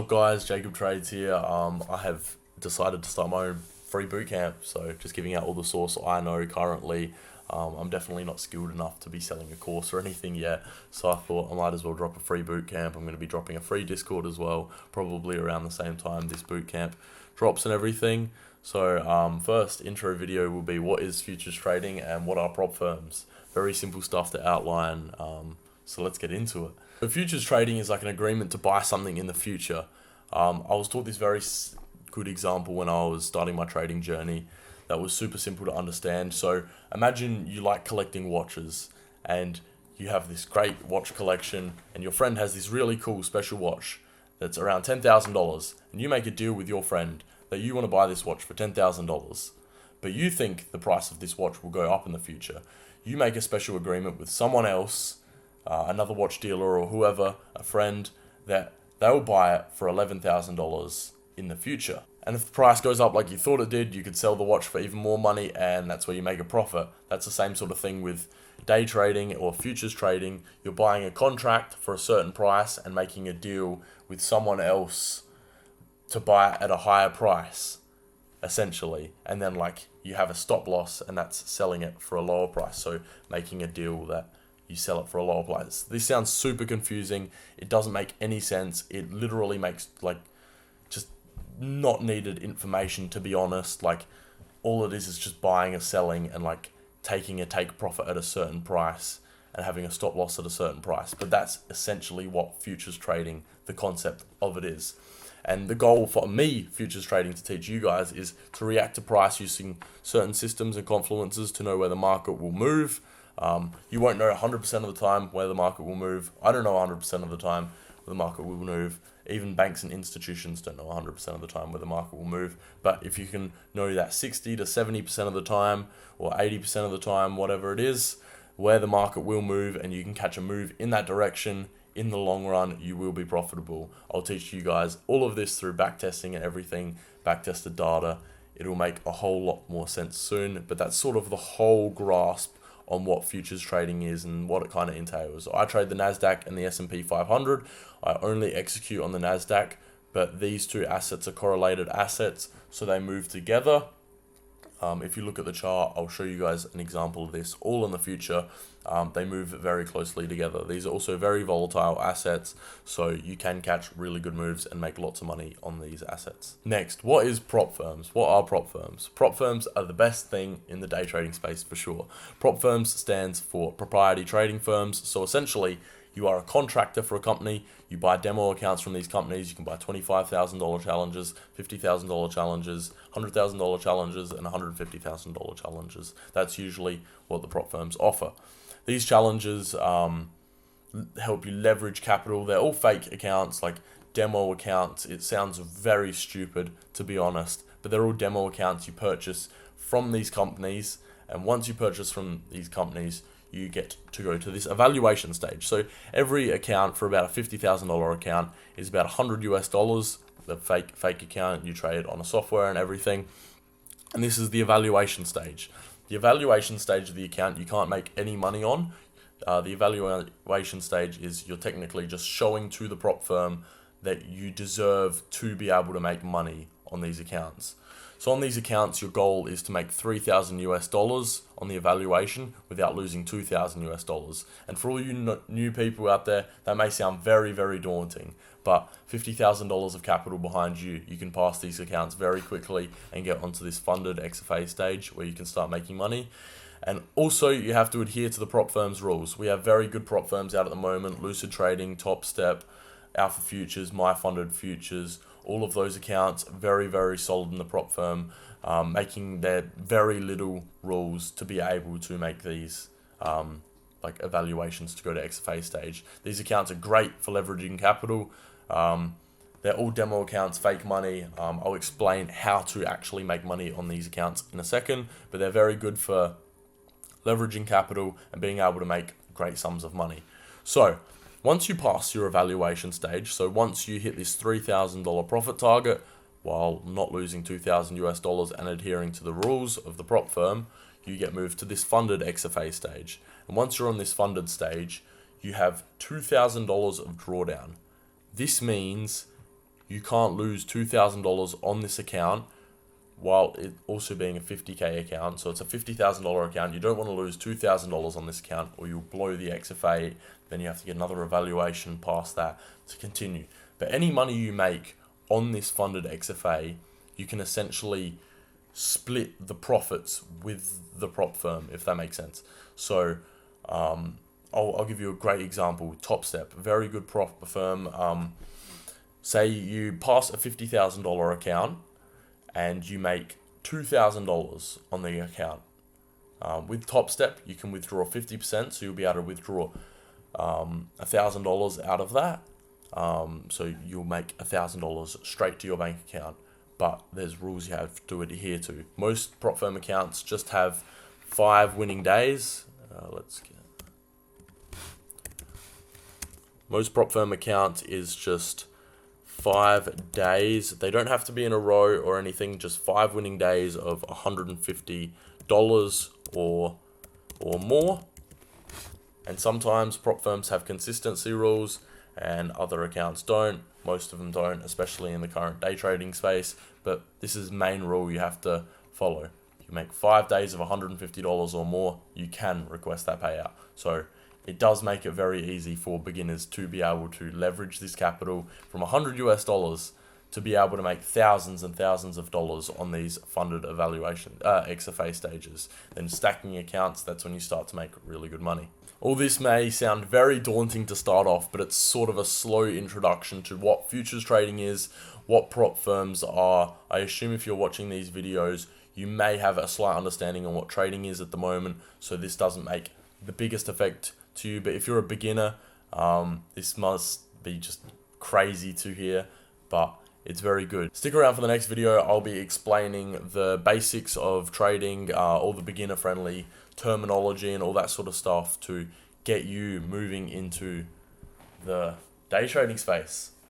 Up guys, Jacob Trades here. I have decided to start my own free bootcamp, so just giving out all the source I know currently. I'm definitely not skilled enough to be selling a course or anything yet, so I thought I might as well drop a free bootcamp. I'm going to be dropping a free Discord as well, probably around the same time this bootcamp drops and everything. So first intro video will be what is futures trading and what are prop firms. Very simple stuff to outline, so let's get into it. So futures trading is like an agreement to buy something in the future. I was taught this very good example when I was starting my trading journey that was super simple to understand. So imagine you like collecting watches and you have this great watch collection and your friend has this really cool special watch that's around $10,000 and you make a deal with your friend that you want to buy this watch for $10,000, but you think the price of this watch will go up in the future. You make a special agreement with someone else, another watch dealer or whoever, a friend, that they'll buy it for $11,000 in the future. And if the price goes up like you thought it did, you could sell the watch for even more money, and that's where you make a profit. That's the same sort of thing with day trading or futures trading. You're buying a contract for a certain price and making a deal with someone else to buy it at a higher price, essentially. And then like you have a stop loss, and that's selling it for a lower price. So making a deal that you sell it for a lower price. This sounds super confusing. It doesn't make any sense. It literally makes like just not needed information, to be honest. Like all it is just buying or selling and like taking a take profit at a certain price and having a stop loss at a certain price. But that's essentially what futures trading, the concept of it is. And the goal for me, futures trading, to teach you guys is to react to price using certain systems and confluences to know where the market will move. You won't know 100% of the time where the market will move. I don't know 100% of the time where the market will move. Even banks and institutions don't know 100% of the time where the market will move. But if you can know that 60 to 70% of the time or 80% of the time, whatever it is, where the market will move, and you can catch a move in that direction, in the long run, you will be profitable. I'll teach you guys all of this through backtesting and everything, backtested data. It'll make a whole lot more sense soon, but that's sort of the whole grasp on what futures trading is and what it kind of entails. I trade the NASDAQ and the S&P 500. I only execute on the NASDAQ, but these two assets are correlated assets, so they move together. If you look at the chart, I'll show you guys an example of this all in the future. They move very closely together. These are also very volatile assets, so you can catch really good moves and make lots of money on these assets. Next, what is prop firms? What are prop firms? Prop firms are the best thing in the day trading space for sure. Prop firms stands for proprietary trading firms. So essentially, you are a contractor for a company. You buy demo accounts from these companies. You can buy $25,000 challenges, $50,000 challenges, $100,000 challenges, and $150,000 challenges. That's usually what the prop firms offer. These challenges help you leverage capital. They're all fake accounts, like demo accounts. It sounds very stupid, to be honest, but they're all demo accounts you purchase from these companies. And once you purchase from these companies, you get to go to this evaluation stage. So every account for about a $50,000 account is about $100. The fake account, you trade on a software and everything. And this is the evaluation stage. The evaluation stage of the account you can't make any money on. The evaluation stage is you're technically just showing to the prop firm that you deserve to be able to make money on these accounts. So on these accounts, your goal is to make $3,000 on the evaluation without losing $2,000. And for all you new people out there, that may sound very, very daunting, but $50,000 of capital behind you, you can pass these accounts very quickly and get onto this funded XFA stage where you can start making money. And also, you have to adhere to the prop firm's rules. We have very good prop firms out at the moment: Lucid Trading, Top Step, Alpha Futures, My Funded Futures. All of those accounts very, very solid in the prop firm, making their very little rules to be able to make these like evaluations to go to XFA stage. These accounts are great for leveraging capital. They're all demo accounts, fake money. I'll explain how to actually make money on these accounts in a second, but they're very good for leveraging capital and being able to make great sums of money. So once you pass your evaluation stage, so once you hit this $3,000 profit target while not losing $2,000 and adhering to the rules of the prop firm, you get moved to this funded XFA stage. And once you're on this funded stage, you have $2,000 of drawdown. This means you can't lose $2,000 on this account while it also being a 50k account. So it's a $50,000 account. You don't want to lose $2,000 on this account, or you'll blow the XFA. Then you have to get another evaluation past that to continue. But any money you make on this funded XFA, you can essentially split the profits with the prop firm, if that makes sense. So I'll give you a great example. Top Step, very good prop firm. Say you pass a $50,000 account and you make $2,000 on the account. With Top Step, you can withdraw 50%, so you'll be able to withdraw $1,000 out of that. So you'll make $1,000 straight to your bank account. But there's rules you have to adhere to. Most prop firm accounts just have 5 winning days. Most prop firm account is just 5 days. They don't have to be in a row or anything, just 5 winning days of $150 or more. And sometimes prop firms have consistency rules and other accounts don't. Most of them don't, especially in the current day trading space. But this is the main rule you have to follow. You make 5 days of $150 or more, you can request that payout. So it does make it very easy for beginners to be able to leverage this capital from $100 to be able to make thousands and thousands of dollars on these funded evaluation XFA stages. Then stacking accounts, that's when you start to make really good money. All this may sound very daunting to start off, but it's sort of a slow introduction to what futures trading is, what prop firms are. I assume if you're watching these videos, you may have a slight understanding on what trading is at the moment, so this doesn't make the biggest effect to you. But if you're a beginner, this must be just crazy to hear, but it's very good. Stick around for the next video. I'll be explaining the basics of trading, all the beginner-friendly terminology and all that sort of stuff to get you moving into the day trading space.